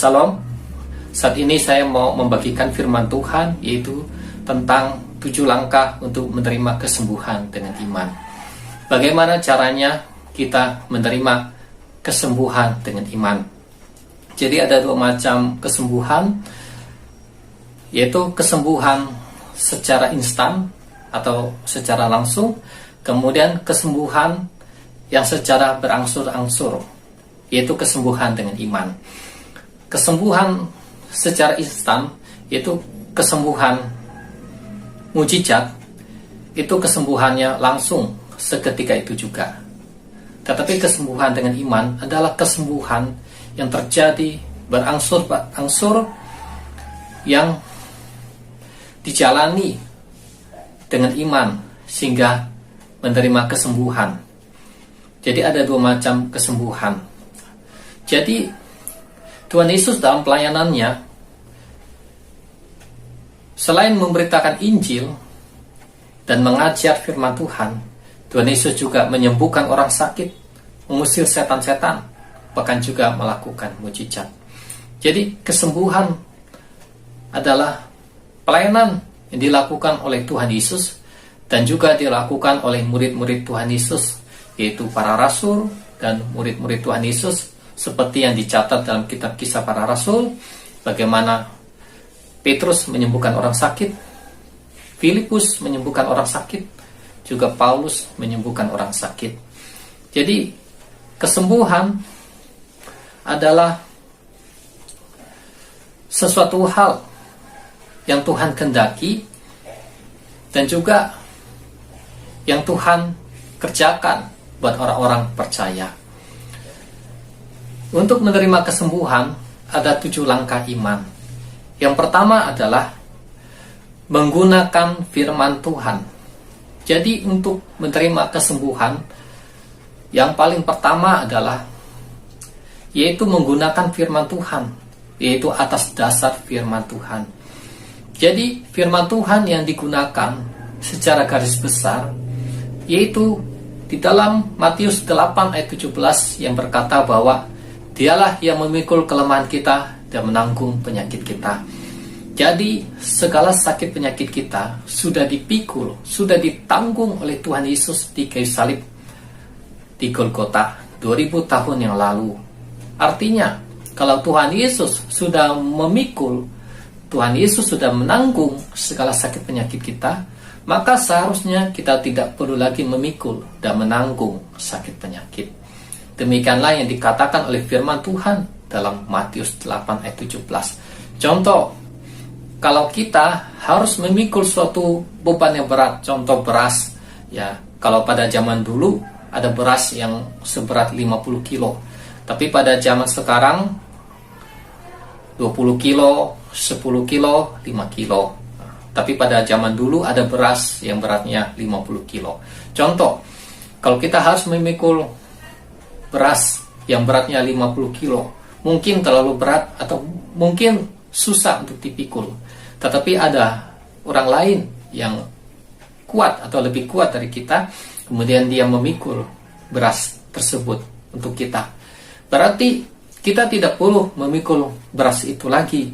Salam. Saat ini saya mau membagikan firman Tuhan, yaitu tentang 7 langkah untuk menerima kesembuhan dengan iman. Bagaimana caranya kita menerima kesembuhan dengan iman? Jadi ada 2 macam kesembuhan, yaitu kesembuhan secara instan atau secara langsung, kemudian kesembuhan yang secara berangsur-angsur, yaitu kesembuhan dengan iman. Kesembuhan secara instan, yaitu kesembuhan mujizat, itu kesembuhannya langsung seketika itu juga. Tetapi kesembuhan dengan iman adalah kesembuhan yang terjadi berangsur-angsur, yang dijalani dengan iman sehingga menerima kesembuhan. Jadi ada 2 macam kesembuhan. Jadi Tuhan Yesus dalam pelayanannya, selain memberitakan Injil dan mengajar firman Tuhan, Tuhan Yesus juga menyembuhkan orang sakit, mengusir setan-setan, bahkan juga melakukan mujizat. Jadi kesembuhan adalah pelayanan yang dilakukan oleh Tuhan Yesus dan juga dilakukan oleh murid-murid Tuhan Yesus, yaitu para rasul dan murid-murid Tuhan Yesus, seperti yang dicatat dalam kitab Kisah Para Rasul, bagaimana Petrus menyembuhkan orang sakit, Filipus menyembuhkan orang sakit, juga Paulus menyembuhkan orang sakit. Jadi kesembuhan adalah sesuatu hal yang Tuhan kehendaki dan juga yang Tuhan kerjakan buat orang-orang percaya. Untuk menerima kesembuhan ada 7 langkah iman. Yang pertama adalah menggunakan firman Tuhan. Jadi untuk menerima kesembuhan, yang paling pertama adalah yaitu menggunakan firman Tuhan, yaitu atas dasar firman Tuhan. Jadi firman Tuhan yang digunakan secara garis besar yaitu di dalam Matius 8 ayat 17 yang berkata bahwa Dialah yang memikul kelemahan kita dan menanggung penyakit kita. Jadi segala sakit penyakit kita sudah dipikul, sudah ditanggung oleh Tuhan Yesus di kayu salib di Golgota 2000 tahun yang lalu. Artinya, kalau Tuhan Yesus sudah memikul, Tuhan Yesus sudah menanggung segala sakit penyakit kita, maka seharusnya kita tidak perlu lagi memikul dan menanggung sakit penyakit. Demikianlah yang dikatakan oleh firman Tuhan dalam Matius 8 ayat 17. Contoh, kalau kita harus memikul suatu beban yang berat, contoh beras, ya, kalau pada zaman dulu ada beras yang seberat 50 kilo, tapi pada zaman sekarang 20 kilo, 10 kilo, 5 kilo. Tapi pada zaman dulu ada beras yang beratnya 50 kilo. Contoh, kalau kita harus memikul beras yang beratnya 50 kilo, mungkin terlalu berat atau mungkin susah untuk dipikul. Tetapi ada orang lain yang kuat atau lebih kuat dari kita, kemudian dia memikul beras tersebut untuk kita. Berarti kita tidak perlu memikul beras itu lagi,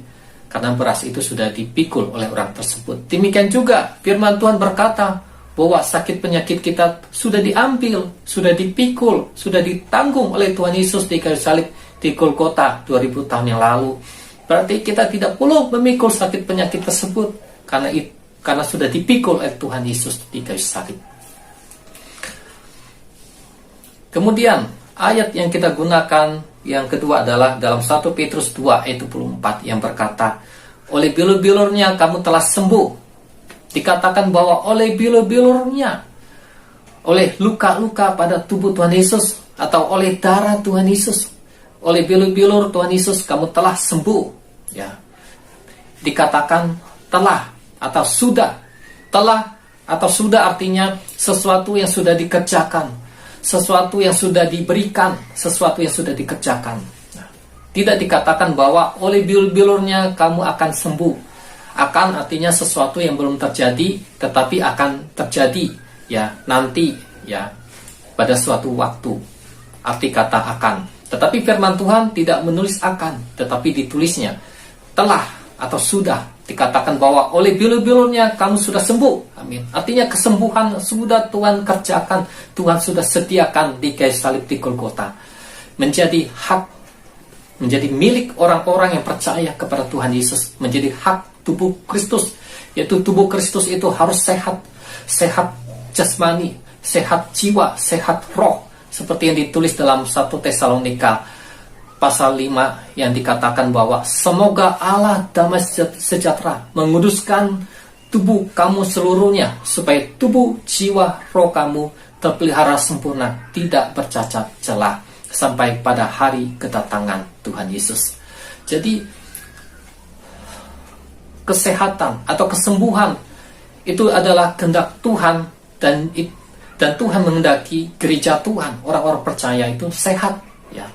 karena beras itu sudah dipikul oleh orang tersebut. Demikian juga firman Tuhan berkata bahwa sakit penyakit kita sudah diambil, sudah dipikul, sudah ditanggung oleh Tuhan Yesus di kayu salib di Golgota 2000 tahun yang lalu. Berarti kita tidak perlu memikul sakit penyakit tersebut karena sudah dipikul oleh Tuhan Yesus di kayu salib. Kemudian ayat yang kita gunakan yang kedua adalah dalam 1 Petrus 2 ayat 24 yang berkata, oleh bilur-bilurnya kamu telah sembuh. Dikatakan bahwa oleh bilur-bilurnya, oleh luka-luka pada tubuh Tuhan Yesus, atau oleh darah Tuhan Yesus, oleh bilur-bilur Tuhan Yesus kamu telah sembuh. Ya, dikatakan telah atau sudah. Telah atau sudah artinya sesuatu yang sudah dikerjakan, sesuatu yang sudah diberikan, sesuatu yang sudah dikerjakan. Tidak dikatakan bahwa oleh bilur-bilurnya kamu akan sembuh. Akan artinya sesuatu yang belum terjadi, tetapi akan terjadi, ya, nanti, ya, pada suatu waktu. Arti kata akan. Tetapi firman Tuhan tidak menulis akan, tetapi ditulisnya telah atau sudah dikatakan bahwa oleh bilur-bilurnya kamu sudah sembuh. Amin. Artinya kesembuhan sudah Tuhan kerjakan, Tuhan sudah sediakan di kayu salib di Golgota. Menjadi hak, menjadi milik orang-orang yang percaya kepada Tuhan Yesus, menjadi hak tubuh Kristus. Yaitu tubuh Kristus itu harus sehat, sehat jasmani, sehat jiwa, sehat roh. Seperti yang ditulis dalam 1 Tesalonika pasal 5 yang dikatakan bahwa semoga Allah damai sejahtera menguduskan tubuh kamu seluruhnya, supaya tubuh, jiwa, roh kamu terpelihara sempurna, tidak bercacat celah sampai pada hari kedatangan Tuhan Yesus. Jadi kesehatan atau kesembuhan itu adalah kehendak Tuhan, dan Tuhan menghendaki gereja Tuhan, orang-orang percaya itu sehat, ya,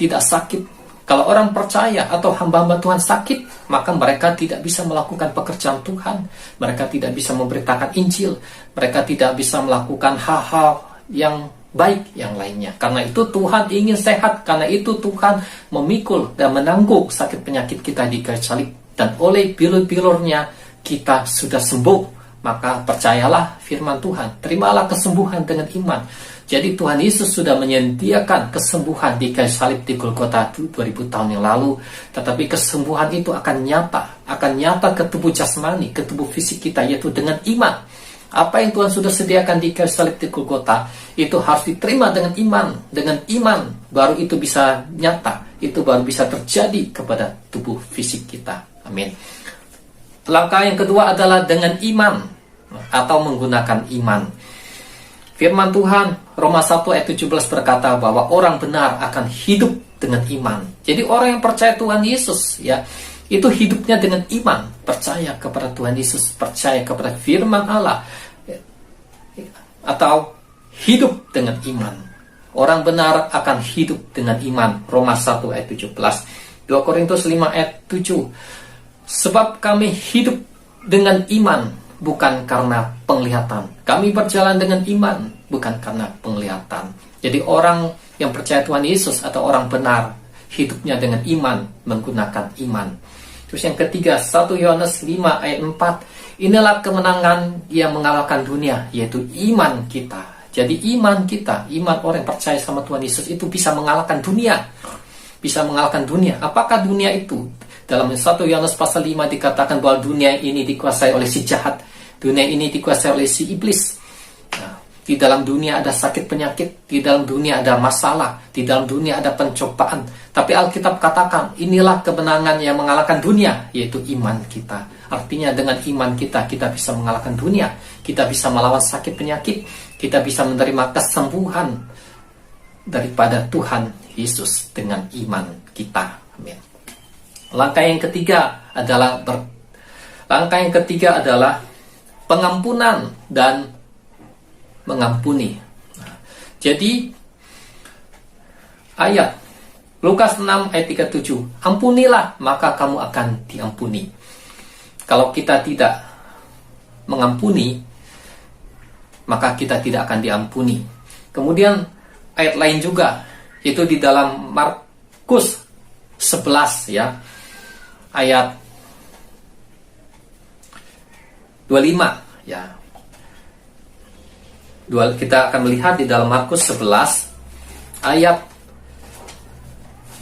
tidak sakit. Kalau orang percaya atau hamba-hamba Tuhan sakit, maka mereka tidak bisa melakukan pekerjaan Tuhan, mereka tidak bisa memberitakan Injil, mereka tidak bisa melakukan hal-hal yang baik yang lainnya. Karena itu Tuhan ingin sehat, karena itu Tuhan memikul dan menanggung sakit penyakit kita di kayu salib, dan oleh bilur-bilurnya kita sudah sembuh. Maka percayalah firman Tuhan, terimalah kesembuhan dengan iman. Jadi Tuhan Yesus sudah menyediakan kesembuhan di kayu salib di Golgota 2000 tahun yang lalu. Tetapi kesembuhan itu akan nyata ke tubuh jasmani, ke tubuh fisik kita, yaitu dengan iman. Apa yang Tuhan sudah sediakan di kayu salib di Golgota, itu harus diterima dengan iman. Dengan iman, baru itu bisa nyata, itu baru bisa terjadi kepada tubuh fisik kita. Amin. Langkah yang kedua adalah dengan iman, atau menggunakan iman. Firman Tuhan Roma 1 ayat 17 berkata bahwa orang benar akan hidup dengan iman. Jadi orang yang percaya Tuhan Yesus, ya, itu hidupnya dengan iman, percaya kepada Tuhan Yesus, percaya kepada firman Allah, atau hidup dengan iman. Orang benar akan hidup dengan iman. Roma 1 ayat 17. 2 Korintus 5 ayat 7. Sebab kami hidup dengan iman, bukan karena penglihatan. Kami berjalan dengan iman, bukan karena penglihatan. Jadi orang yang percaya Tuhan Yesus atau orang benar, hidupnya dengan iman, menggunakan iman. Terus yang ketiga, 1 Yohanes 5 ayat 4. Inilah kemenangan yang mengalahkan dunia, yaitu iman kita. Jadi iman kita, iman orang yang percaya sama Tuhan Yesus itu bisa mengalahkan dunia. Bisa mengalahkan dunia. Apakah dunia itu? Dalam 1 Yohanes pasal 5 dikatakan bahwa dunia ini dikuasai oleh si jahat. Dunia ini dikuasai oleh si iblis. Nah, di dalam dunia ada sakit penyakit, di dalam dunia ada masalah, di dalam dunia ada pencobaan. Tapi Alkitab katakan, inilah kemenangan yang mengalahkan dunia, yaitu iman kita. Artinya dengan iman kita, kita bisa mengalahkan dunia. Kita bisa melawan sakit penyakit. Kita bisa menerima kesembuhan daripada Tuhan Yesus dengan iman kita. Amin. Langkah yang ketiga adalah pengampunan dan mengampuni. Jadi ayat Lukas 6 ayat 37, ampunilah maka kamu akan diampuni. Kalau kita tidak mengampuni, maka kita tidak akan diampuni. Kemudian ayat lain juga, yaitu di dalam Markus 11 ya, ayat 25 ya. Kita akan melihat di dalam Markus 11 ayat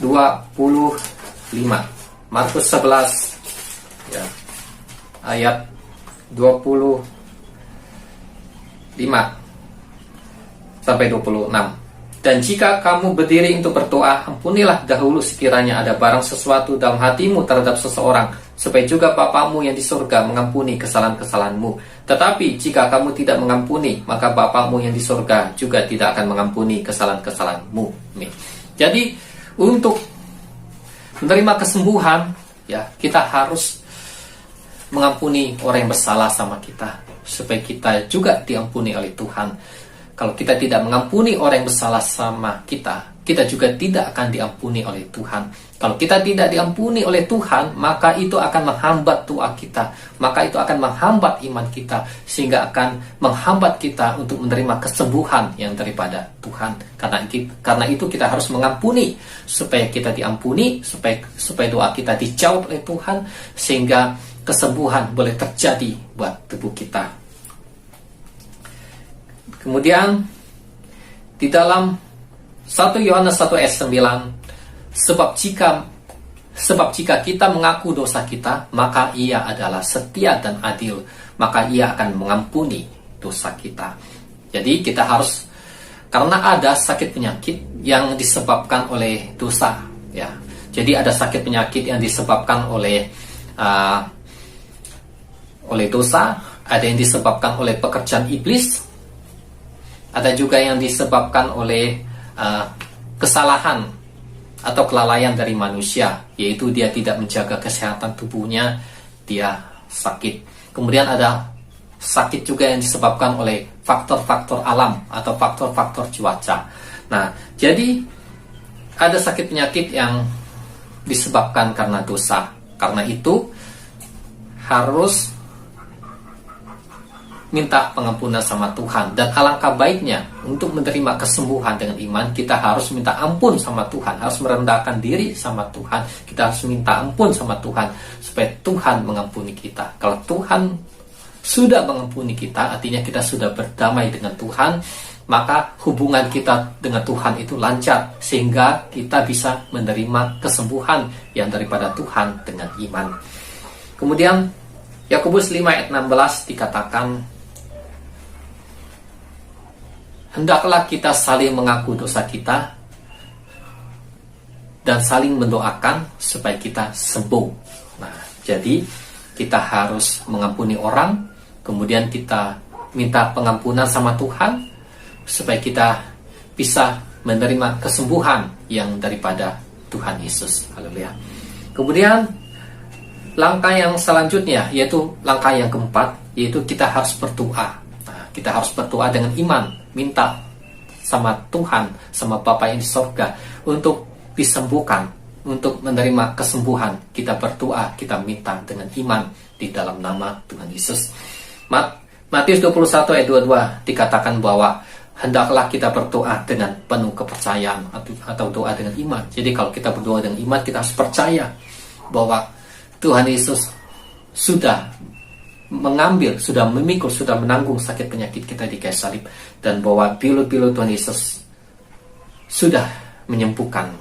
25. Markus 11 ya, ayat 25 sampai 26. Dan jika kamu berdiri untuk berdoa, ampunilah dahulu sekiranya ada barang sesuatu dalam hatimu terhadap seseorang, supaya juga Bapamu yang di surga mengampuni kesalahan-kesalahanmu. Tetapi jika kamu tidak mengampuni, maka Bapamu yang di surga juga tidak akan mengampuni kesalahan-kesalahanmu. Jadi untuk menerima kesembuhan, ya, kita harus mengampuni orang yang bersalah sama kita, supaya kita juga diampuni oleh Tuhan. Kalau kita tidak mengampuni orang yang bersalah sama kita, kita juga tidak akan diampuni oleh Tuhan. Kalau kita tidak diampuni oleh Tuhan, maka itu akan menghambat doa kita, maka itu akan menghambat iman kita, sehingga akan menghambat kita untuk menerima kesembuhan yang daripada Tuhan. Karena itu kita harus mengampuni, supaya kita diampuni, supaya doa kita dijawab oleh Tuhan, sehingga kesembuhan boleh terjadi buat tubuh kita. Kemudian di dalam 1 Yohanes 1 ayat 9, sebab jika kita mengaku dosa kita, maka Ia adalah setia dan adil, maka Ia akan mengampuni dosa kita. Jadi kita harus, karena ada sakit penyakit yang disebabkan oleh dosa, ya. Jadi ada sakit penyakit yang disebabkan oleh dosa, ada yang disebabkan oleh pekerjaan iblis, ada juga yang disebabkan oleh kesalahan atau kelalaian dari manusia, yaitu dia tidak menjaga kesehatan tubuhnya, dia sakit. Kemudian ada sakit juga yang disebabkan oleh faktor-faktor alam atau faktor-faktor cuaca. Nah, jadi ada sakit penyakit yang disebabkan karena dosa. Karena itu harus minta pengampunan sama Tuhan. Dan alangkah baiknya untuk menerima kesembuhan dengan iman, kita harus minta ampun sama Tuhan, harus merendahkan diri sama Tuhan, kita harus minta ampun sama Tuhan, supaya Tuhan mengampuni kita. Kalau Tuhan sudah mengampuni kita, artinya kita sudah berdamai dengan Tuhan, maka hubungan kita dengan Tuhan itu lancar, sehingga kita bisa menerima kesembuhan yang daripada Tuhan dengan iman. Kemudian Yakobus 5 ayat 16 dikatakan, hendaklah kita saling mengaku dosa kita dan saling mendoakan supaya kita sembuh. Nah, jadi kita harus mengampuni orang, kemudian kita minta pengampunan sama Tuhan, supaya kita bisa menerima kesembuhan yang daripada Tuhan Yesus. Haleluya. Kemudian langkah yang selanjutnya, yaitu langkah yang keempat, yaitu kita harus berdoa. Nah, kita harus berdoa dengan iman, minta sama Tuhan, sama Bapa yang di sorga, untuk disembuhkan, untuk menerima kesembuhan. Kita berdoa, kita minta dengan iman di dalam nama Tuhan Yesus. Matius 21 ayat 22 dikatakan bahwa hendaklah kita berdoa dengan penuh kepercayaan, atau doa dengan iman. Jadi kalau kita berdoa dengan iman, kita harus percaya bahwa Tuhan Yesus sudah mengambil, sudah memikul, sudah menanggung sakit penyakit kita di kayu salib, dan bahwa pilu-pilu Tuhan Yesus sudah menyembuhkan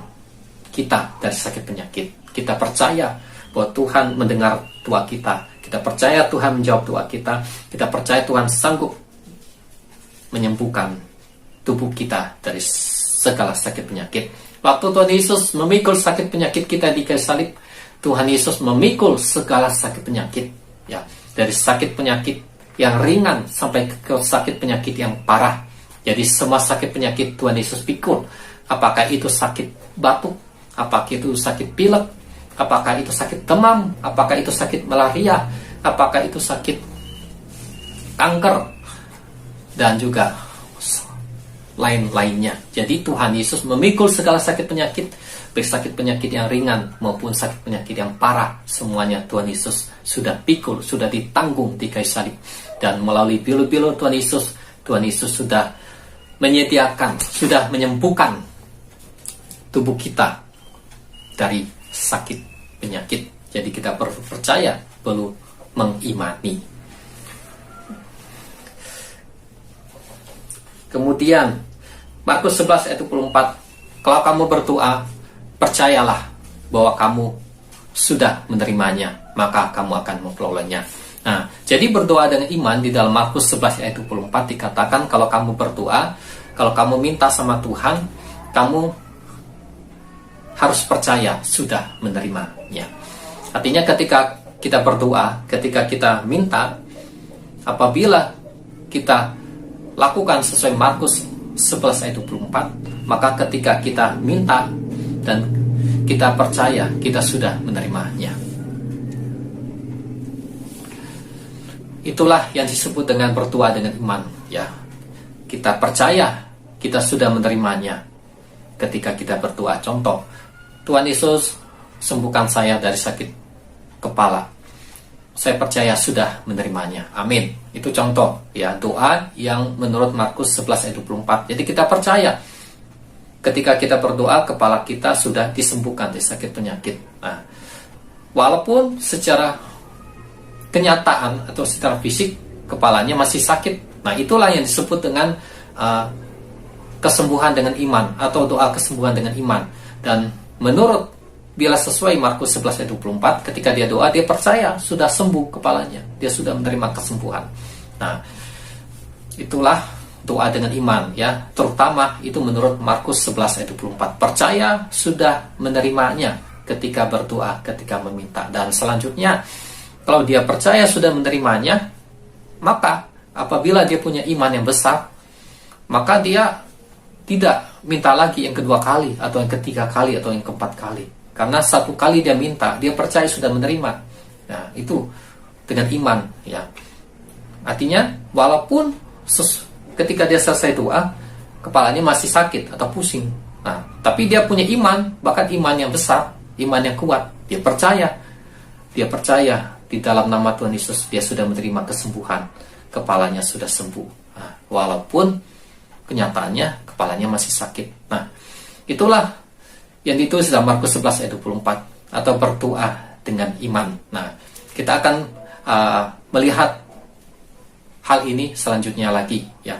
kita dari sakit penyakit. Kita percaya bahwa Tuhan mendengar doa kita, kita percaya Tuhan menjawab doa kita, kita percaya Tuhan sanggup menyembuhkan tubuh kita dari segala sakit penyakit. Waktu Tuhan Yesus memikul sakit penyakit kita di kayu salib, Tuhan Yesus memikul segala sakit penyakit, ya, dari sakit penyakit yang ringan sampai ke sakit penyakit yang parah. Jadi semua sakit penyakit Tuhan Yesus pikul. Apakah itu sakit batuk, apakah itu sakit pilek, apakah itu sakit demam, apakah itu sakit malaria, apakah itu sakit kanker, dan juga lain-lainnya. Jadi Tuhan Yesus memikul segala sakit penyakit, baik sakit penyakit yang ringan maupun sakit penyakit yang parah, semuanya Tuhan Yesus sudah pikul, sudah ditanggung di kayu salib. Dan melalui pilu-pilu Tuhan Yesus sudah menyediakan, sudah menyembuhkan tubuh kita dari sakit penyakit. Jadi kita percaya, perlu mengimani. Kemudian Markus 11 ayat 24, kalau kamu berdoa, percayalah bahwa kamu sudah menerimanya, maka kamu akan memperolehnya. Nah, jadi berdoa dengan iman di dalam Markus 11 ayat 24 dikatakan, kalau kamu berdoa, kalau kamu minta sama Tuhan, kamu harus percaya sudah menerimanya. Artinya ketika kita berdoa, ketika kita minta, apabila kita lakukan sesuai Markus 11 ayat 24, maka ketika kita minta dan kita percaya, kita sudah menerimanya. Itulah yang disebut dengan berdoa dengan iman, ya. Kita percaya kita sudah menerimanya. ketika kita berdoa. Contoh, Tuhan Yesus sembuhkan saya dari sakit kepala. Saya percaya sudah menerimanya. Amin. Itu contoh ya, doa yang menurut Markus 11 ayat 24. Jadi kita percaya ketika kita berdoa, kepala kita sudah disembuhkan dari sakit penyakit. Nah, walaupun secara kenyataan atau secara fisik kepalanya masih sakit. Nah, itulah yang disebut dengan kesembuhan dengan iman atau doa kesembuhan dengan iman. Dan menurut bila sesuai Markus 11 ayat 24, ketika dia doa, dia percaya sudah sembuh kepalanya, dia sudah menerima kesembuhan. Nah, itulah doa dengan iman ya, terutama itu menurut Markus 11 ayat 24. Percaya sudah menerimanya ketika berdoa, ketika meminta. Dan selanjutnya, kalau dia percaya sudah menerimanya, maka apabila dia punya iman yang besar, maka dia tidak minta lagi yang kedua kali, atau yang ketiga kali, atau yang keempat kali. Karena satu kali dia minta, dia percaya sudah menerima. Nah, itu dengan iman ya. Artinya, walaupun ketika dia selesai doa, kepalanya masih sakit atau pusing. Nah, tapi dia punya iman, bahkan iman yang besar, iman yang kuat. Dia percaya di dalam nama Tuhan Yesus, dia sudah menerima kesembuhan. Kepalanya sudah sembuh. Nah, walaupun kenyataannya kepalanya masih sakit. Nah, itulah yang ditulis dalam Markus 11 ayat 24, atau berdoa dengan iman. Nah, kita akan melihat hal ini selanjutnya lagi ya.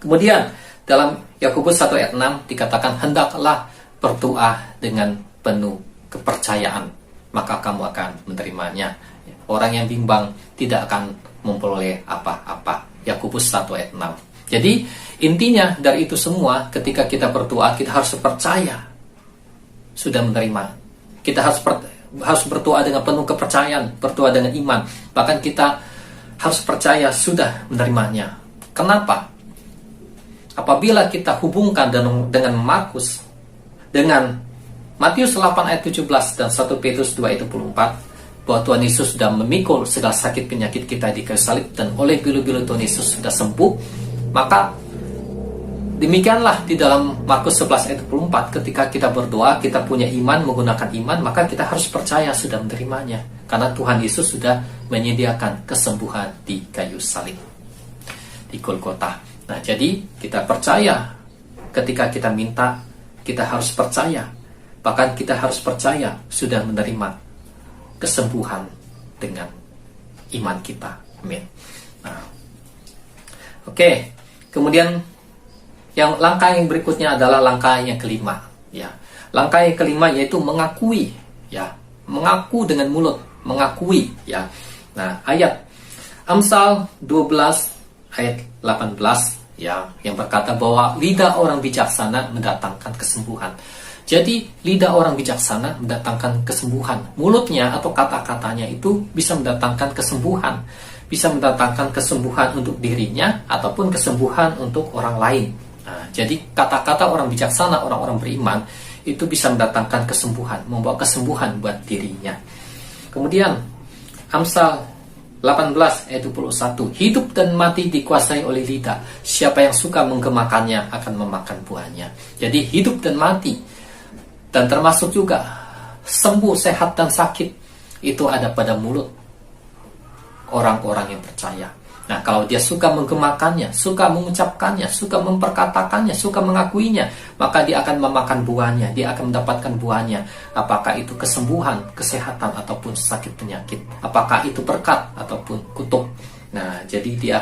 Kemudian dalam Yakobus 1 ayat 6 dikatakan, hendaklah berdoa dengan penuh kepercayaan, maka kamu akan menerimanya. Orang yang bimbang tidak akan memperoleh apa-apa. Yakobus 1 ayat 6. Jadi intinya dari itu semua, ketika kita berdoa, kita harus percaya sudah menerima. Kita harus berdoa dengan penuh kepercayaan, berdoa dengan iman. Bahkan kita harus percaya sudah menerimanya. Kenapa? Apabila kita hubungkan dengan Markus, dengan Matius 8 ayat 17 dan 1 Petrus 2 ayat 24, bahwa Tuhan Yesus sudah memikul segala sakit penyakit kita di kayu salib, dan oleh bulu-bulu Tuhan Yesus sudah sembuh, maka demikianlah di dalam Markus 11 ayat 24, ketika kita berdoa, kita punya iman, menggunakan iman, maka kita harus percaya sudah menerimanya. Karena Tuhan Yesus sudah menyediakan kesembuhan di kayu salib, di Golgota. Nah, jadi kita percaya ketika kita minta, kita harus percaya. Bahkan kita harus percaya sudah menerima kesembuhan dengan iman kita. Amin. Nah, oke. Kemudian langkah yang berikutnya adalah langkah yang kelima ya. Langkah yang kelima yaitu mengakui ya, mengaku dengan mulut, mengakui ya. Nah, ayat Amsal 12 ayat 18 ya, yang berkata bahwa lidah orang bijaksana mendatangkan kesembuhan. Jadi lidah orang bijaksana mendatangkan kesembuhan. Mulutnya atau kata-katanya itu bisa mendatangkan kesembuhan, bisa mendatangkan kesembuhan untuk dirinya ataupun kesembuhan untuk orang lain. Nah, jadi kata-kata orang bijaksana, orang-orang beriman, itu bisa mendatangkan kesembuhan, membawa kesembuhan buat dirinya. Kemudian Amsal 18 ayat 21, hidup dan mati dikuasai oleh lidah, siapa yang suka menggemakannya akan memakan buahnya. Jadi hidup dan mati, dan termasuk juga sembuh, sehat dan sakit, itu ada pada mulut orang-orang yang percaya. Nah, kalau dia suka menggemakannya, suka mengucapkannya, suka memperkatakannya, suka mengakuinya, maka dia akan memakan buahnya, dia akan mendapatkan buahnya. Apakah itu kesembuhan, kesehatan, ataupun sakit penyakit. Apakah itu berkat, ataupun kutuk. Nah, jadi dia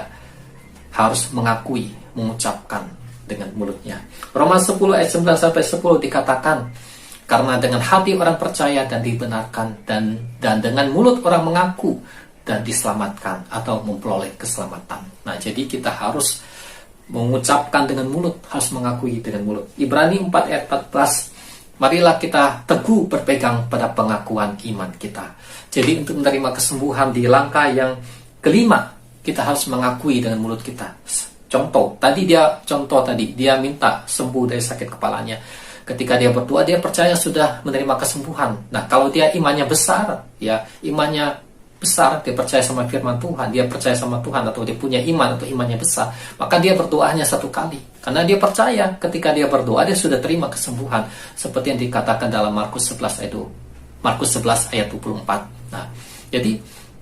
harus mengakui, mengucapkan dengan mulutnya. Roma 10 ayat 9-10 dikatakan, karena dengan hati orang percaya dan dibenarkan, dan dengan mulut orang mengaku dan diselamatkan atau memperoleh keselamatan. Nah, jadi kita harus mengucapkan dengan mulut, harus mengakui dengan mulut. Ibrani 4 ayat 14, marilah kita teguh berpegang pada pengakuan iman kita. Jadi untuk menerima kesembuhan di langkah yang kelima, kita harus mengakui dengan mulut kita. Contoh, tadi dia minta sembuh dari sakit kepalanya. Ketika dia berdoa, dia percaya sudah menerima kesembuhan. Nah, kalau dia imannya besar, ya imannya besar, dia percaya sama firman Tuhan, dia percaya sama Tuhan, atau dia punya iman atau imannya besar, maka dia berdoa hanya satu kali. Karena dia percaya ketika dia berdoa, dia sudah terima kesembuhan. Seperti yang dikatakan dalam Markus 11 ayat 24. Nah, jadi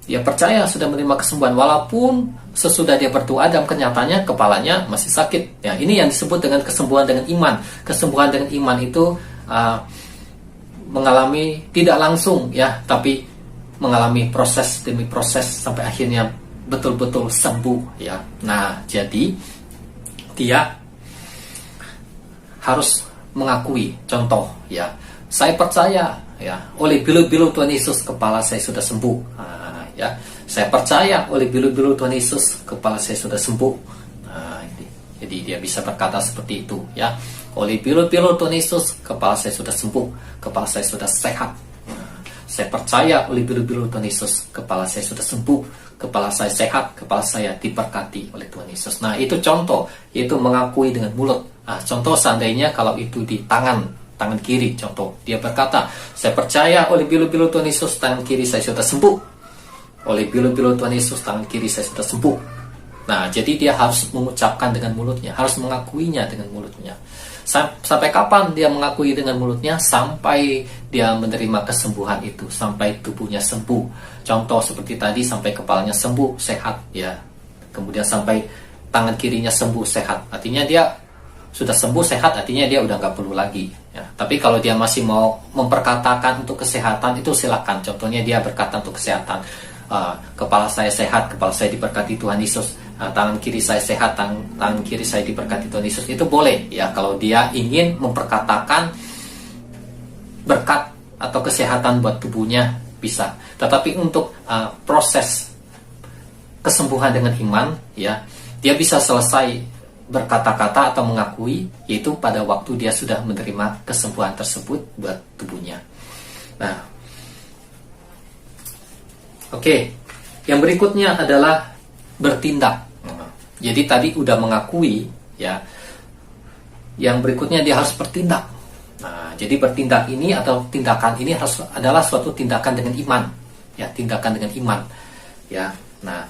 dia percaya sudah menerima kesembuhan, walaupun sesudah dia berdoa dalam kenyataannya kepalanya masih sakit. Ya, ini yang disebut dengan kesembuhan dengan iman. Kesembuhan dengan iman itu mengalami tidak langsung, ya, tapi mengalami proses demi proses sampai akhirnya betul-betul sembuh, ya. Nah, jadi dia harus mengakui, contoh, ya, saya percaya, ya, oleh bilu-bilu Tuhan Yesus kepala saya sudah sembuh. Nah, ya, saya percaya oleh bilu-bilu Tuhan Yesus kepala saya sudah sembuh. Nah, jadi dia bisa berkata seperti itu, ya, oleh bilu-bilu Tuhan Yesus kepala saya sudah sembuh, kepala saya sudah sehat. Saya percaya oleh bilu-bilu Tuhan Yesus kepala saya sudah sembuh, kepala saya sehat, kepala saya diberkati oleh Tuhan Yesus. Nah, itu contoh, yaitu mengakui dengan mulut. Nah, contoh seandainya kalau itu di tangan kiri, contoh dia berkata, saya percaya oleh bilu-bilu Tuhan Yesus tangan kiri saya sudah sembuh, oleh bilu-bilu Tuhan Yesus tangan kiri saya sudah sembuh. Nah, jadi dia harus mengucapkan dengan mulutnya, harus mengakuinya dengan mulutnya. Sampai kapan dia mengakui dengan mulutnya? Sampai dia menerima kesembuhan itu, sampai tubuhnya sembuh. Contoh seperti tadi, sampai kepalanya sembuh, sehat, ya. Kemudian sampai tangan kirinya sembuh, sehat. Artinya dia sudah sembuh, sehat, artinya dia udah nggak perlu lagi, ya. Tapi kalau dia masih mau memperkatakan untuk kesehatan, itu silakan. Contohnya dia berkata untuk kesehatan, kepala saya sehat, kepala saya diberkati Tuhan Yesus, tangan kiri saya sehat, tangan kiri saya diberkati Tuhan Yesus, itu boleh, ya, kalau dia ingin memperkatakan berkat atau kesehatan buat tubuhnya, bisa. Tetapi untuk proses kesembuhan dengan iman, ya, dia bisa selesai berkata-kata atau mengakui, yaitu pada waktu dia sudah menerima kesembuhan tersebut buat tubuhnya. Nah, oke, yang berikutnya adalah bertindak. Jadi tadi udah mengakui, ya. Yang berikutnya dia harus bertindak. Nah, jadi bertindak ini atau tindakan ini adalah suatu tindakan dengan iman, ya, tindakan dengan iman, ya. Nah,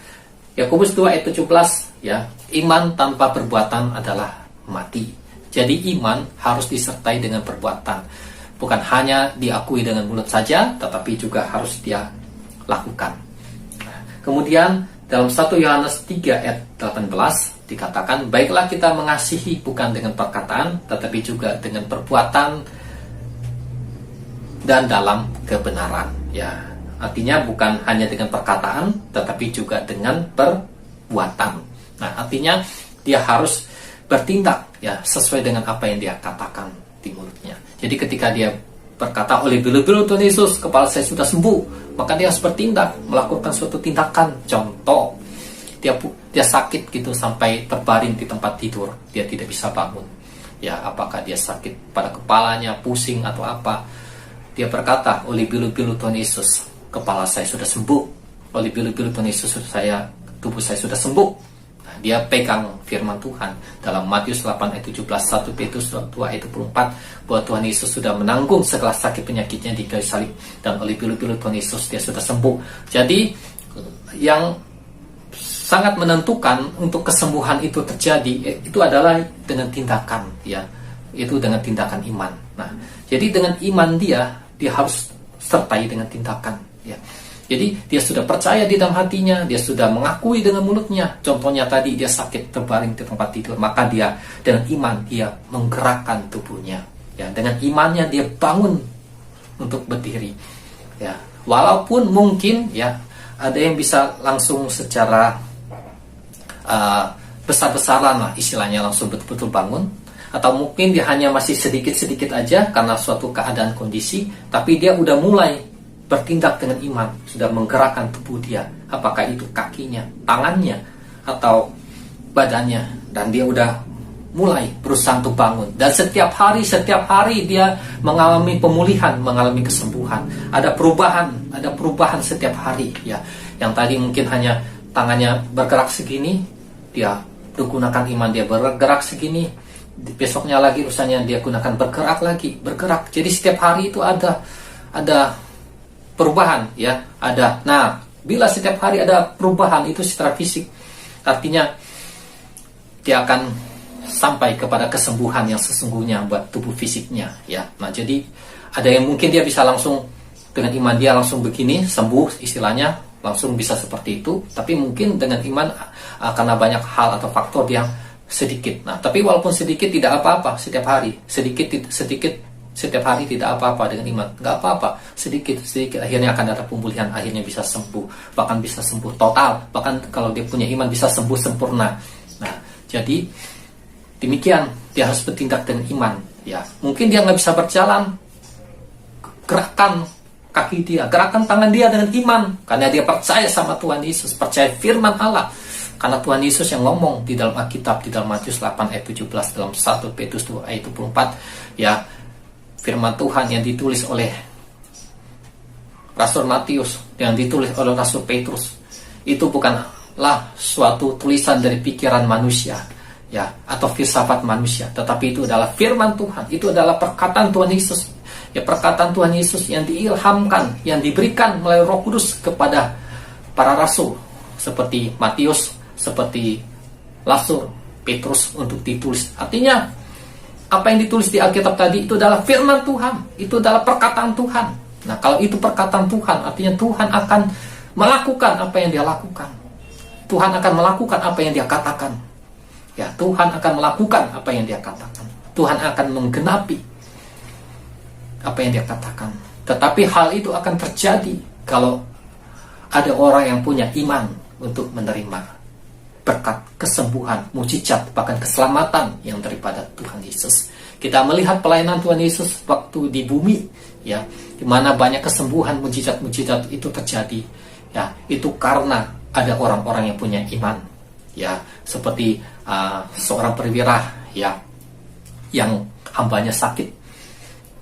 Yakobus 2 ayat 17, ya, iman tanpa perbuatan adalah mati. Jadi iman harus disertai dengan perbuatan, bukan hanya diakui dengan mulut saja, tetapi juga harus dia lakukan. Kemudian dalam 1 Yohanes 3 ayat 18 dikatakan, baiklah kita mengasihi bukan dengan perkataan, tetapi juga dengan perbuatan dan dalam kebenaran, ya. Artinya bukan hanya dengan perkataan, tetapi juga dengan perbuatan. Nah, artinya dia harus bertindak, ya, sesuai dengan apa yang dia katakan di mulutnya. Jadi ketika dia berkata, oleh bilu-bilu Tuhan Yesus kepala saya sudah sembuh, maka dia harus bertindak, melakukan suatu tindakan. Contoh, dia sakit gitu sampai terbaring di tempat tidur, dia tidak bisa bangun, ya, apakah dia sakit pada kepalanya, pusing atau apa, dia berkata, oleh bilu-bilu Tuhan Yesus kepala saya sudah sembuh, oleh bilu-bilu Tuhan Yesus tubuh saya sudah sembuh. Nah, dia pegang firman Tuhan dalam Matius 8 ayat 17, 1 Petrus 2 ayat 24, bahwa Tuhan Yesus sudah menanggung segala sakit penyakitnya di kayu salib, dan oleh bilu-bilu Tuhan Yesus dia sudah sembuh. Jadi yang sangat menentukan untuk kesembuhan itu terjadi itu adalah dengan tindakan, ya, itu dengan tindakan iman. Nah, jadi dengan iman dia harus sertai dengan tindakan, ya. Jadi dia sudah percaya di dalam hatinya, dia sudah mengakui dengan mulutnya. Contohnya tadi dia sakit terbaring di tempat tidur, maka dia dengan iman dia menggerakkan tubuhnya, ya. Dengan imannya dia bangun untuk berdiri, ya. Walaupun mungkin, ya, ada yang bisa langsung secara besar-besaran lah istilahnya, langsung betul-betul bangun, atau mungkin dia hanya masih sedikit-sedikit aja karena suatu keadaan kondisi, tapi dia udah mulai bertindak dengan iman, sudah menggerakkan tubuh dia, apakah itu kakinya, tangannya, atau badannya, dan dia udah mulai berusaha untuk bangun. Dan setiap hari dia mengalami pemulihan, mengalami kesembuhan. Ada perubahan setiap hari, ya. Yang tadi mungkin hanya tangannya bergerak segini, dia gunakan iman, dia bergerak segini. Besoknya lagi usahanya dia gunakan bergerak. Jadi setiap hari itu ada perubahan, ya, ada. Nah, Bila setiap hari ada perubahan itu secara fisik, artinya dia akan sampai kepada kesembuhan yang sesungguhnya buat tubuh fisiknya, ya. Nah, jadi ada yang mungkin dia bisa langsung dengan iman dia langsung begini sembuh, istilahnya langsung bisa seperti itu. Tapi mungkin dengan iman karena banyak hal atau faktor yang sedikit. Nah, tapi walaupun sedikit tidak apa-apa setiap hari, sedikit setiap hari tidak apa-apa dengan iman, nggak apa-apa, sedikit akhirnya akan ada pemulihan, akhirnya bisa sembuh, bahkan bisa sembuh total, bahkan kalau dia punya iman bisa sembuh sempurna. Nah, jadi demikian dia harus bertindak dengan iman, ya. Mungkin dia nggak bisa berjalan, gerakan kaki dia, gerakan tangan dia dengan iman, karena dia percaya sama Tuhan Yesus, percaya firman Allah. Karena Tuhan Yesus yang ngomong di dalam Alkitab, di dalam Matius 8 ayat 17, dalam 1 Petrus 2 ayat 24, ya, firman Tuhan yang ditulis oleh Rasul Matius, yang ditulis oleh Rasul Petrus, itu bukanlah suatu tulisan dari pikiran manusia, ya, atau filsafat manusia, tetapi itu adalah firman Tuhan, itu adalah perkataan Tuhan Yesus, ya, perkataan Tuhan Yesus yang diilhamkan, yang diberikan melalui Roh Kudus kepada para rasul, seperti Matius, seperti Rasul Petrus untuk ditulis. Artinya apa yang ditulis di Alkitab tadi itu adalah firman Tuhan, itu adalah perkataan Tuhan. Nah, kalau itu perkataan Tuhan, artinya Tuhan akan melakukan apa yang dia lakukan. Tuhan akan melakukan apa yang dia katakan. Ya, Tuhan akan melakukan apa yang dia katakan. Tuhan akan menggenapi apa yang dia katakan. Tetapi hal itu akan terjadi kalau ada orang yang punya iman untuk menerima berkat, kesembuhan, mujizat, bahkan keselamatan yang daripada Tuhan Yesus. Kita melihat pelayanan Tuhan Yesus waktu di bumi, ya, di mana banyak kesembuhan, mujizat-mujizat itu terjadi, ya, itu karena ada orang-orang yang punya iman, ya, seperti seorang perwira, ya, yang hambanya sakit.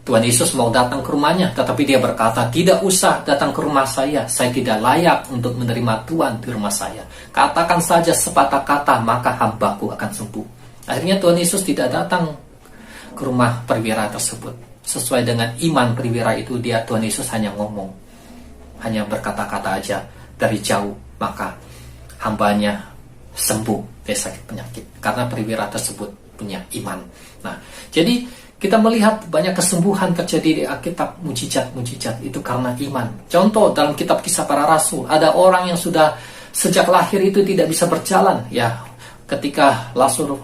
Tuhan Yesus mau datang ke rumahnya, tetapi dia berkata, tidak usah datang ke rumah saya tidak layak untuk menerima Tuhan di rumah saya. Katakan saja sepatah kata, maka hambaku akan sembuh. Akhirnya Tuhan Yesus tidak datang ke rumah perwira tersebut. Sesuai dengan iman perwira itu, Tuhan Yesus hanya ngomong, hanya berkata-kata aja dari jauh, maka hambanya sembuh dari sakit penyakit, karena perwira tersebut punya iman. Nah, jadi kita melihat banyak kesembuhan terjadi di Alkitab, mujizat-mujizat itu karena iman. Contoh dalam kitab Kisah Para Rasul, ada orang yang sudah sejak lahir itu tidak bisa berjalan, ya, ketika Rasul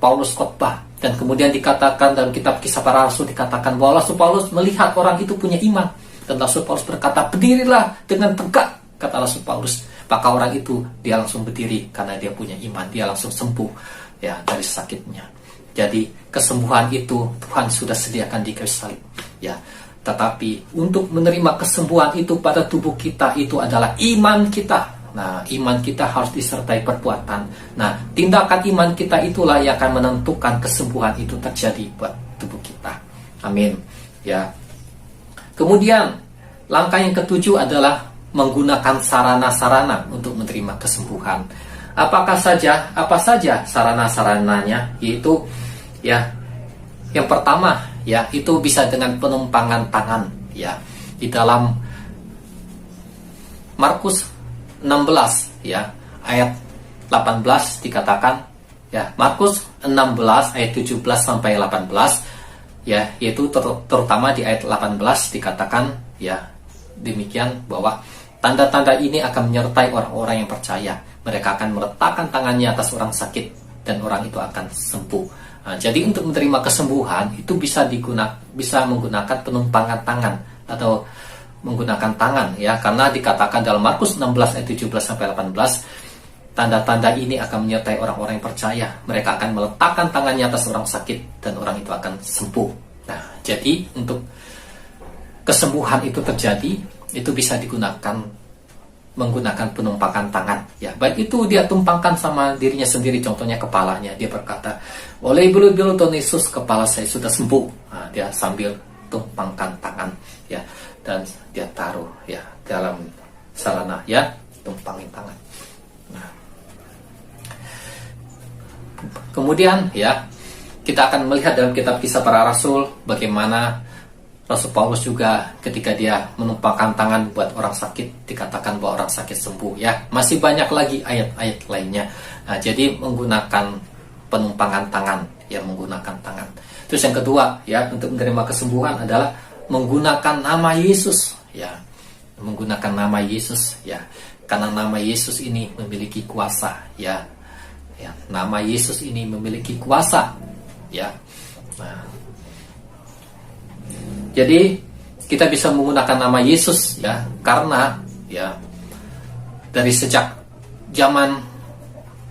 Paulus khotbah, dan kemudian dikatakan dalam kitab Kisah Para Rasul dikatakan bahwa Rasul Paulus melihat orang itu punya iman, dan Rasul Paulus berkata, berdirilah dengan tegak, kata Rasul Paulus. Maka orang itu dia langsung berdiri karena dia punya iman, dia langsung sembuh, ya, dari sakitnya. Jadi kesembuhan itu Tuhan sudah sediakan di kayu salib, ya. Tetapi untuk menerima kesembuhan itu pada tubuh kita itu adalah iman kita. Nah, iman kita harus disertai perbuatan. Nah, tindakan iman kita itulah yang akan menentukan kesembuhan itu terjadi buat tubuh kita. Amin. Ya. Kemudian langkah yang ketujuh adalah menggunakan sarana-sarana untuk menerima kesembuhan. Apa saja sarana-sarananya, yaitu, ya, yang pertama, ya, itu bisa dengan penumpangan tangan, ya. Di dalam Markus 16, ya, ayat 18 dikatakan, ya, Markus 16 ayat 17 sampai 18, ya, yaitu terutama di ayat 18 dikatakan, ya, demikian bahwa tanda-tanda ini akan menyertai orang-orang yang percaya. Mereka akan meletakkan tangannya atas orang sakit dan orang itu akan sembuh. Nah, jadi untuk menerima kesembuhan itu bisa menggunakan penumpangan tangan atau menggunakan tangan, ya, karena dikatakan dalam Markus 16 ayat 17 sampai 18, tanda-tanda ini akan menyertai orang-orang yang percaya. Mereka akan meletakkan tangannya atas orang sakit dan orang itu akan sembuh. Nah, jadi untuk kesembuhan itu terjadi, itu bisa menggunakan penumpangan tangan, ya, baik itu dia tumpangkan sama dirinya sendiri, contohnya kepalanya, dia berkata, oleh bulu-bulu Tuhan Yesus kepala saya sudah sembuh. Nah, dia sambil tumpangkan tangan, ya, dan dia taruh, ya, dalam sarana, ya, tumpangin tangan. Nah, kemudian, ya, kita akan melihat dalam kitab Kisah Para Rasul bagaimana Rasul Paulus juga ketika dia menumpangkan tangan buat orang sakit, dikatakan bahwa orang sakit sembuh ya. Masih banyak lagi ayat-ayat lainnya. Nah, jadi menggunakan penumpangan tangan, ya menggunakan tangan. Terus yang kedua ya, untuk menerima kesembuhan adalah menggunakan nama Yesus ya. Menggunakan nama Yesus ya. Karena nama Yesus ini memiliki kuasa ya. Ya, nama Yesus ini memiliki kuasa ya. Nah, jadi kita bisa menggunakan nama Yesus ya, karena ya dari sejak zaman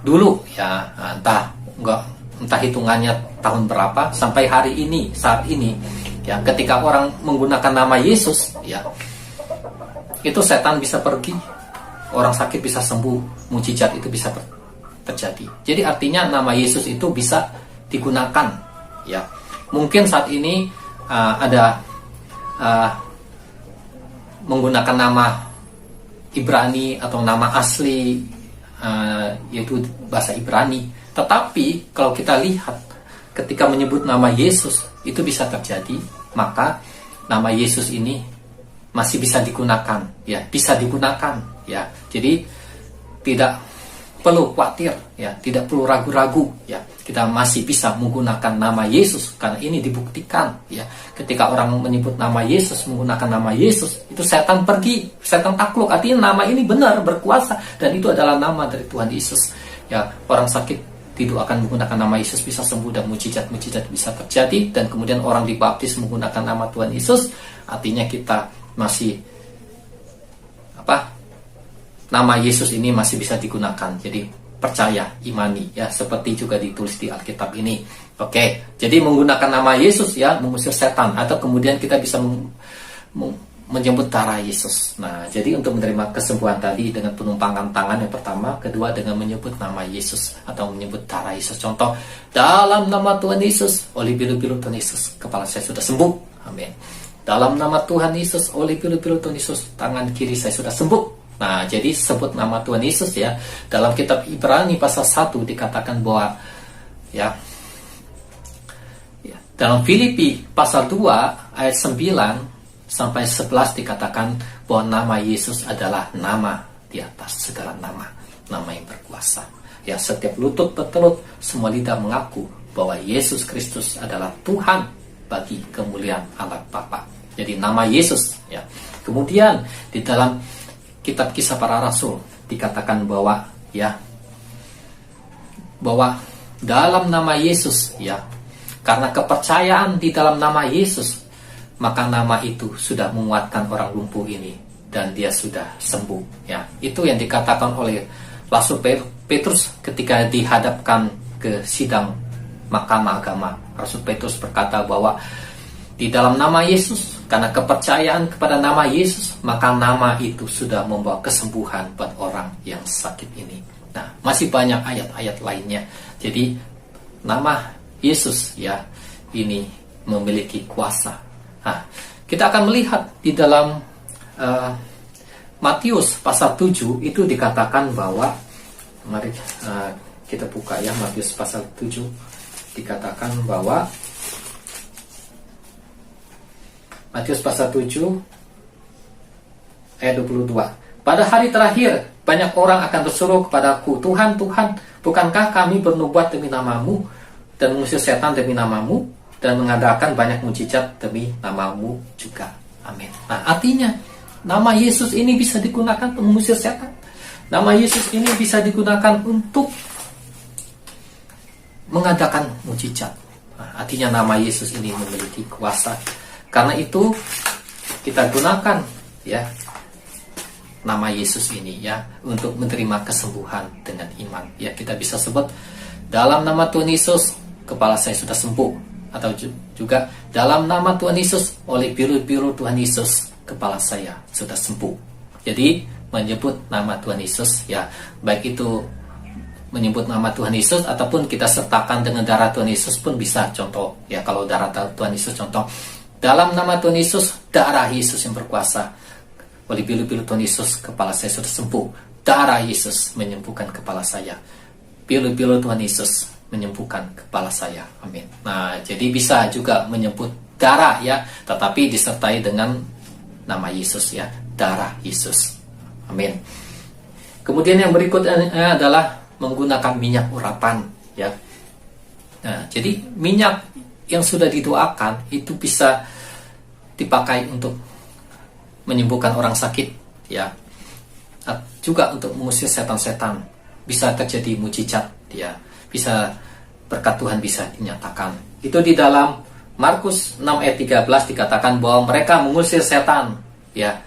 dulu ya, entah hitungannya tahun berapa sampai hari ini, saat ini ya, ketika orang menggunakan nama Yesus ya, itu setan bisa pergi, orang sakit bisa sembuh, mujizat itu bisa terjadi. Jadi artinya nama Yesus itu bisa digunakan ya. Mungkin saat ini ada menggunakan nama Ibrani atau nama asli, yaitu bahasa Ibrani. Tetapi kalau kita lihat ketika menyebut nama Yesus itu bisa terjadi, maka nama Yesus ini masih bisa digunakan ya, bisa digunakan ya. Jadi tidak perlu khawatir ya, tidak perlu ragu-ragu ya, kita masih bisa menggunakan nama Yesus, karena ini dibuktikan ya, ketika orang menyebut nama Yesus, menggunakan nama Yesus, itu setan pergi, setan takluk. Artinya nama ini benar berkuasa, dan itu adalah nama dari Tuhan Yesus ya. Orang sakit tidak akan menggunakan nama Yesus bisa sembuh, dan mujizat-mujizat bisa terjadi, dan kemudian orang dibaptis menggunakan nama Tuhan Yesus. Artinya kita masih nama Yesus ini masih bisa digunakan. Jadi percaya, imani ya, seperti juga ditulis di Alkitab ini. Oke, jadi menggunakan nama Yesus ya, mengusir setan, atau kemudian kita bisa menyebut darah Yesus. Nah, jadi untuk menerima kesembuhan tadi dengan penumpangan tangan yang pertama, kedua dengan menyebut nama Yesus atau menyebut darah Yesus. Contoh, dalam nama Tuhan Yesus, oleh biru-biru Tuhan Yesus, kepala saya sudah sembuh. Amin. Dalam nama Tuhan Yesus, oleh biru-biru Tuhan Yesus, tangan kiri saya sudah sembuh. Nah, jadi sebut nama Tuhan Yesus ya. Dalam kitab Ibrani pasal 1 dikatakan bahwa ya, dalam Filipi pasal 2 ayat 9 sampai 11 dikatakan bahwa nama Yesus adalah nama di atas segala nama, nama yang berkuasa. Ya, setiap lutut bertelut, semua lidah mengaku bahwa Yesus Kristus adalah Tuhan bagi kemuliaan Allah Bapa. Jadi nama Yesus ya. Kemudian di dalam kitab Kisah Para Rasul dikatakan bahwa dalam nama Yesus ya, karena kepercayaan di dalam nama Yesus, maka nama itu sudah menguatkan orang lumpuh ini dan dia sudah sembuh ya. Itu yang dikatakan oleh Rasul Petrus ketika dihadapkan ke sidang mahkamah agama. Rasul Petrus berkata bahwa di dalam nama Yesus, karena kepercayaan kepada nama Yesus, maka nama itu sudah membawa kesembuhan buat orang yang sakit ini. Nah, masih banyak ayat-ayat lainnya. Jadi, nama Yesus ya, ini memiliki kuasa. Nah, kita akan melihat di dalam Matius pasal 7 itu dikatakan bahwa, mari kita buka ya, Matius pasal 7 dikatakan bahwa, Matius pasal 7 ayat 22. Pada hari terakhir banyak orang akan berseru kepadaku, Tuhan, Tuhan, bukankah kami bernubuat demi namamu dan mengusir setan demi namamu dan mengadakan banyak mujizat demi namamu juga. Amin. Nah, artinya nama Yesus ini bisa digunakan untuk mengusir setan. Nama Yesus ini bisa digunakan untuk mengadakan mujizat. Nah, artinya nama Yesus ini memiliki kuasa. Karena itu kita gunakan ya nama Yesus ini ya untuk menerima kesembuhan dengan iman. Ya, kita bisa sebut dalam nama Tuhan Yesus kepala saya sudah sembuh, atau juga dalam nama Tuhan Yesus oleh biru-biru Tuhan Yesus kepala saya sudah sembuh. Jadi menyebut nama Tuhan Yesus ya, baik itu menyebut nama Tuhan Yesus ataupun kita sertakan dengan darah Tuhan Yesus pun bisa. Contoh ya, kalau darah Tuhan Yesus, contoh dalam nama Tuhan Yesus, darah Yesus yang berkuasa, oleh biru-biru Tuhan Yesus kepala saya sudah sembuh. Darah Yesus menyembuhkan kepala saya, biru-biru Tuhan Yesus menyembuhkan kepala saya. Amin. Nah, jadi bisa juga menyebut darah ya, tetapi disertai dengan nama Yesus ya, darah Yesus. Amin. Kemudian yang berikutnya adalah menggunakan minyak urapan ya. Nah, jadi minyak yang sudah didoakan itu bisa dipakai untuk menyembuhkan orang sakit ya, juga untuk mengusir setan-setan. Bisa terjadi mujizat ya, bisa berkat Tuhan bisa dinyatakan. Itu di dalam Markus 6 ayat 13 dikatakan bahwa mereka mengusir setan ya,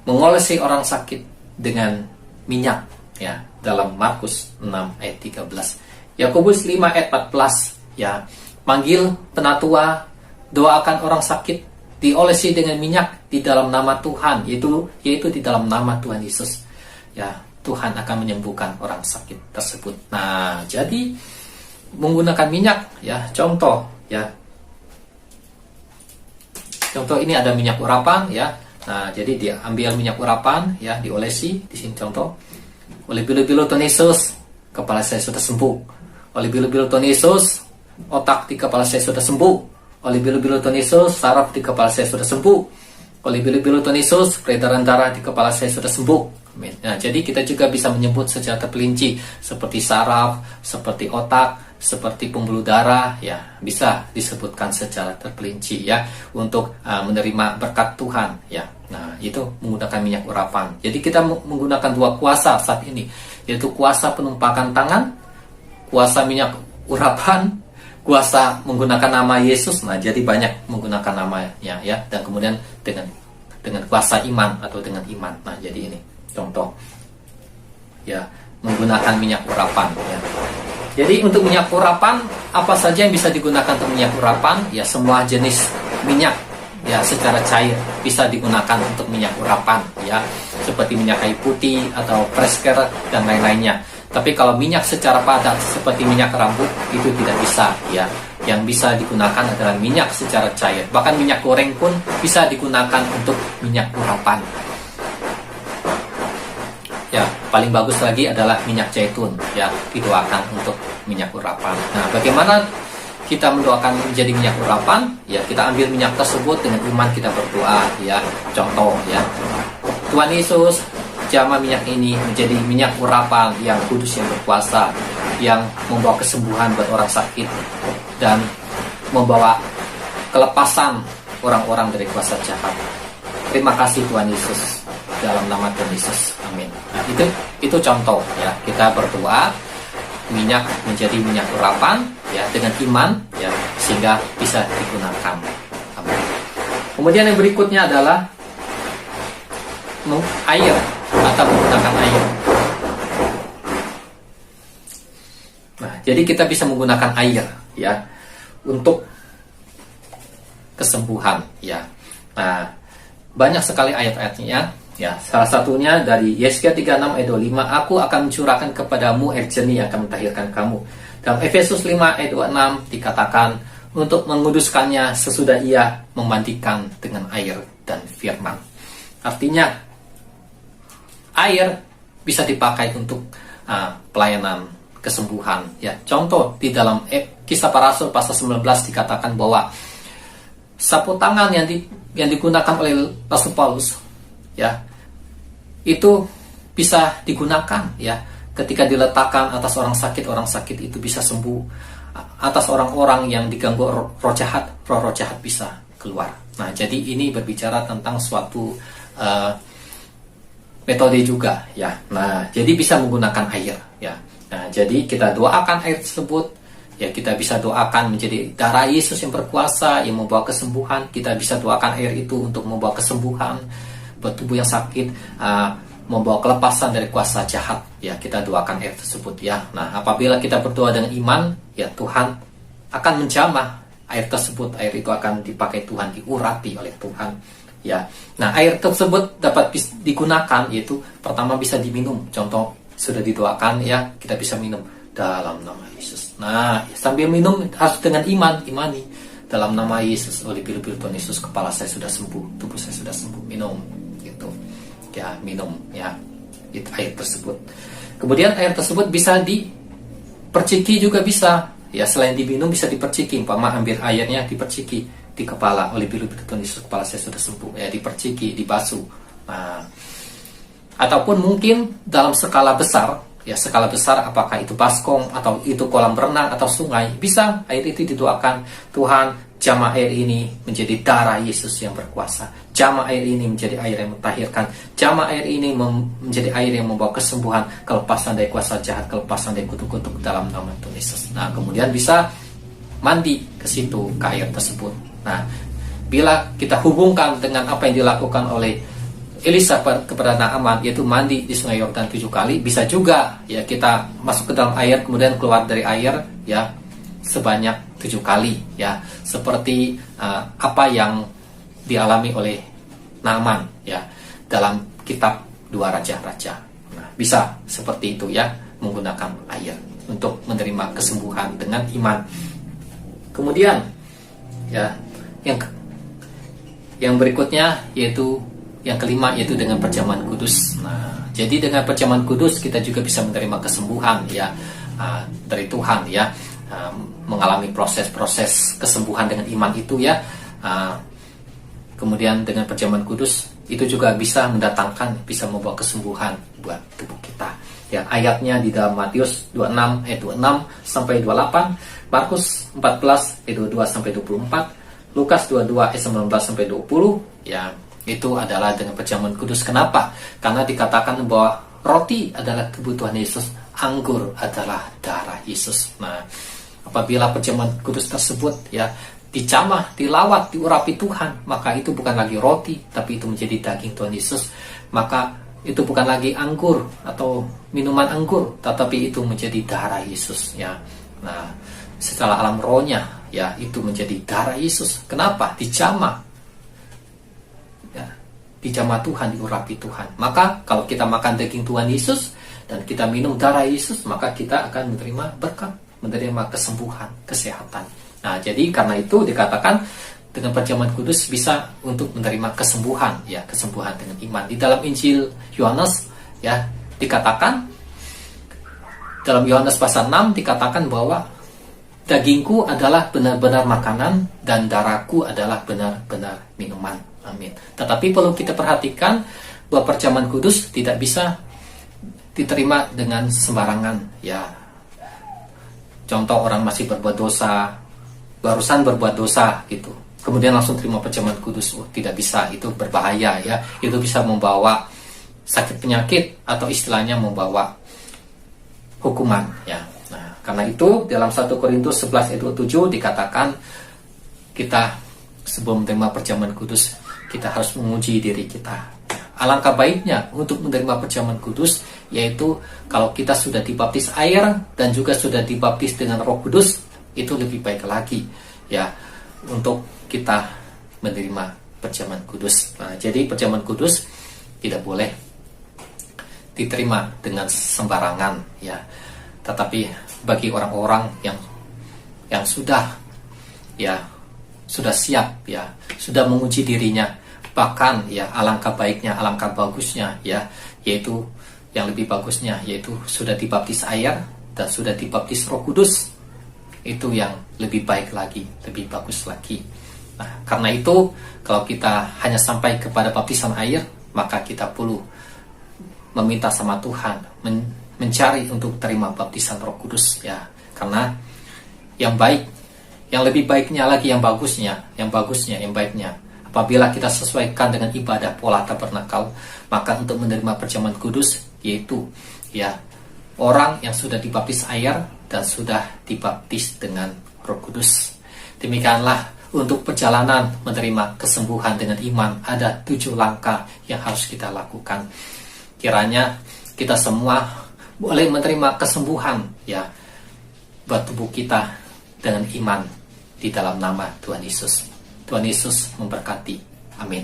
mengolesi orang sakit dengan minyak ya, dalam Markus 6 ayat 13. Yakobus 5 ayat 14 ya, manggil penatua, doakan orang sakit, diolesi dengan minyak di dalam nama Tuhan, yaitu di dalam nama Tuhan Yesus ya, Tuhan akan menyembuhkan orang sakit tersebut. Nah, jadi menggunakan minyak ya, contoh ini ada minyak urapan ya. Nah, jadi diambil minyak urapan ya, diolesi di sini contoh. Oleh bilu-bilu Tuhan Yesus, kepala saya sudah sembuh. Oleh bilu-bilu Tuhan Yesus, otak di kepala saya sudah sembuh. Oleh bilu-bilu Tuhan Yesus, saraf di kepala saya sudah sembuh. Oleh bilu-bilu Tuhan Yesus, peredaran darah di kepala saya sudah sembuh. Amin. Nah, jadi kita juga bisa menyebut secara terperinci seperti saraf, seperti otak, seperti pembuluh darah ya, bisa disebutkan secara terperinci ya, untuk menerima berkat Tuhan ya. Nah, itu menggunakan minyak urapan. Jadi kita menggunakan dua kuasa saat ini, yaitu kuasa penumpakan tangan, kuasa minyak urapan, kuasa menggunakan nama Yesus. Nah, jadi banyak menggunakan namanya ya, dan kemudian dengan kuasa iman atau dengan iman. Nah, jadi ini contoh ya, menggunakan minyak urapan ya. Jadi untuk minyak urapan, apa saja yang bisa digunakan untuk minyak urapan? Ya, semua jenis minyak ya secara cair bisa digunakan untuk minyak urapan ya, seperti minyak kayu putih atau fresker dan lain-lainnya. Tapi kalau minyak secara padat seperti minyak rambut itu tidak bisa ya. Yang bisa digunakan adalah minyak secara cair. Bahkan minyak goreng pun bisa digunakan untuk minyak urapan. Ya, paling bagus lagi adalah minyak zaitun ya, didoakan untuk minyak urapan. Nah, bagaimana kita mendoakan menjadi minyak urapan? Ya, kita ambil minyak tersebut dengan iman kita berdoa ya. Contoh ya, Tuhan Yesus, jamah minyak ini menjadi minyak urapan yang kudus, yang berkuasa, yang membawa kesembuhan buat orang sakit dan membawa kelepasan orang-orang dari kuasa jahat. Terima kasih Tuhan Yesus, dalam nama Tuhan Yesus. Amin. Nah, itu contoh ya, kita berdoa minyak menjadi minyak urapan ya, dengan iman ya, sehingga bisa digunakan. Amin. Kemudian yang berikutnya adalah air atau menggunakan air. Nah, jadi kita bisa menggunakan air ya untuk kesembuhan ya. Nah, banyak sekali ayat-ayatnya ya. Salah satunya dari Yesaya 36 ayat 25, aku akan mencurahkan kepadamu air jernih yang akan mentahirkan kamu. Dalam Efesus 5 ayat 26 dikatakan untuk menguduskannya sesudah ia memandikan dengan air dan firman. Artinya air bisa dipakai untuk pelayanan kesembuhan ya. Contoh di dalam Kisah Para Rasul pasal 19 dikatakan bahwa sapu tangan yang digunakan oleh Rasul Paulus ya, itu bisa digunakan ya ketika diletakkan atas orang sakit itu bisa sembuh. Atas orang-orang yang diganggu roh jahat bisa keluar. Nah, jadi ini berbicara tentang suatu metode juga ya. Nah, jadi bisa menggunakan air ya. Nah, jadi kita doakan air tersebut ya, kita bisa doakan menjadi darah Yesus yang berkuasa yang membawa kesembuhan. Kita bisa doakan air itu untuk membawa kesembuhan buat tubuh yang sakit, membawa kelepasan dari kuasa jahat ya. Kita doakan air tersebut ya. Nah, apabila kita berdoa dengan iman ya, Tuhan akan menjamah air tersebut. Air itu akan dipakai Tuhan, diurapi oleh Tuhan ya. Nah, air tersebut dapat digunakan, yaitu pertama bisa diminum. Contoh sudah didoakan ya, kita bisa minum dalam nama Yesus. Nah, sambil minum harus dengan iman, imani dalam nama Yesus. Oleh bilu-bilu Tuhan Yesus, kepala saya sudah sembuh, tubuh saya sudah sembuh. Minum gitu ya, minum ya itu air tersebut. Kemudian air tersebut bisa diperciki juga bisa ya selain diminum bisa diperciki, umpama ambil airnya diperciki di kepala, oleh biru Tuhan Yesus kepala saya sudah sembuh, ya diperciki, dibasuh. Nah, ataupun mungkin dalam skala besar, ya skala besar, apakah itu baskom atau itu kolam renang atau sungai, bisa air itu didoakan, Tuhan jamah air ini menjadi darah Yesus yang berkuasa, jamah air ini menjadi air yang mentahirkan, jamah air ini menjadi air yang membawa kesembuhan, kelepasan dari kuasa jahat, kelepasan dari kutuk-kutuk dalam nama Tuhan Yesus. Nah, kemudian bisa mandi ke situ, ke air tersebut. Nah, bila kita hubungkan dengan apa yang dilakukan oleh Elisa kepada Naaman, yaitu mandi di sungai Yordan 7 kali, bisa juga ya kita masuk ke dalam air kemudian keluar dari air ya sebanyak 7 kali, ya seperti apa yang dialami oleh Naaman ya dalam kitab 2 Raja-Raja. Nah, bisa seperti itu ya, menggunakan air untuk menerima kesembuhan dengan iman. Kemudian ya yang berikutnya yaitu yang kelima, yaitu dengan perjamuan kudus. Nah, jadi dengan perjamuan kudus kita juga bisa menerima kesembuhan ya dari Tuhan ya, mengalami proses-proses kesembuhan dengan iman itu ya. Kemudian dengan perjamuan kudus itu juga bisa mendatangkan, bisa membawa kesembuhan buat tubuh kita. Yang ayatnya di dalam Matius 26 ayat 26 sampai 28, Markus 14 ayat 22 sampai 24, Lukas 22 ayat 19 sampai 20 ya. Itu adalah dengan perjamuan kudus. Kenapa? Karena dikatakan bahwa roti adalah kebutuhan Yesus, anggur adalah darah Yesus. Nah, apabila perjamuan kudus tersebut ya dicamah, dilawat, diurapi Tuhan, maka itu bukan lagi roti, tapi itu menjadi daging Tuhan Yesus. Maka itu bukan lagi anggur atau minuman anggur, tetapi itu menjadi darah Yesus ya. Nah, secara alam rohnya ya itu menjadi darah Yesus. Kenapa? Dicamah. Dijamah Tuhan, diurapi Tuhan. Maka kalau kita makan daging Tuhan Yesus dan kita minum darah Yesus, maka kita akan menerima berkat, menerima kesembuhan, kesehatan. Nah, jadi karena itu dikatakan dengan perjamuan kudus bisa untuk menerima kesembuhan ya, kesembuhan dengan iman. Di dalam Injil Yohanes ya dikatakan, dalam Yohanes pasal 6 dikatakan bahwa dagingku adalah benar-benar makanan dan darahku adalah benar-benar minuman. Amin. Tetapi perlu kita perhatikan bahwa perjamuan kudus tidak bisa diterima dengan sembarangan ya. Contoh, orang masih berbuat dosa, barusan berbuat dosa gitu, kemudian langsung terima perjamuan kudus, tidak bisa, itu berbahaya ya. Itu bisa membawa sakit penyakit atau istilahnya membawa hukuman ya. Nah, karena itu dalam 1 Korintus 11 ayat 27 dikatakan kita sebelum menerima perjamuan kudus kita harus menguji diri kita. Alangkah baiknya untuk menerima perjamuan kudus yaitu kalau kita sudah dibaptis air dan juga sudah dibaptis dengan Roh Kudus, itu lebih baik lagi ya untuk kita menerima perjamuan kudus. Nah, jadi perjamuan kudus tidak boleh diterima dengan sembarangan ya. Tetapi bagi orang-orang yang sudah siap ya, sudah menguji dirinya, bahkan ya alangkah baiknya, alangkah bagusnya ya, yaitu yang lebih bagusnya yaitu sudah dibaptis air dan sudah dibaptis Roh Kudus. Itu yang lebih baik lagi, lebih bagus lagi. Nah, karena itu kalau kita hanya sampai kepada baptisan air, maka kita perlu meminta sama Tuhan, mencari untuk terima baptisan Roh Kudus ya. Karena yang baik, yang lebih baiknya lagi, yang bagusnya, yang baiknya, apabila kita sesuaikan dengan ibadah pola tabernakel, maka untuk menerima perjamuan kudus yaitu ya orang yang sudah dibaptis air dan sudah dibaptis dengan Roh Kudus. Demikianlah untuk perjalanan menerima kesembuhan dengan iman, ada 7 langkah yang harus kita lakukan. Kiranya kita semua boleh menerima kesembuhan ya buat tubuh kita dengan iman di dalam nama Tuhan Yesus. Tuhan Yesus memberkati. Amin.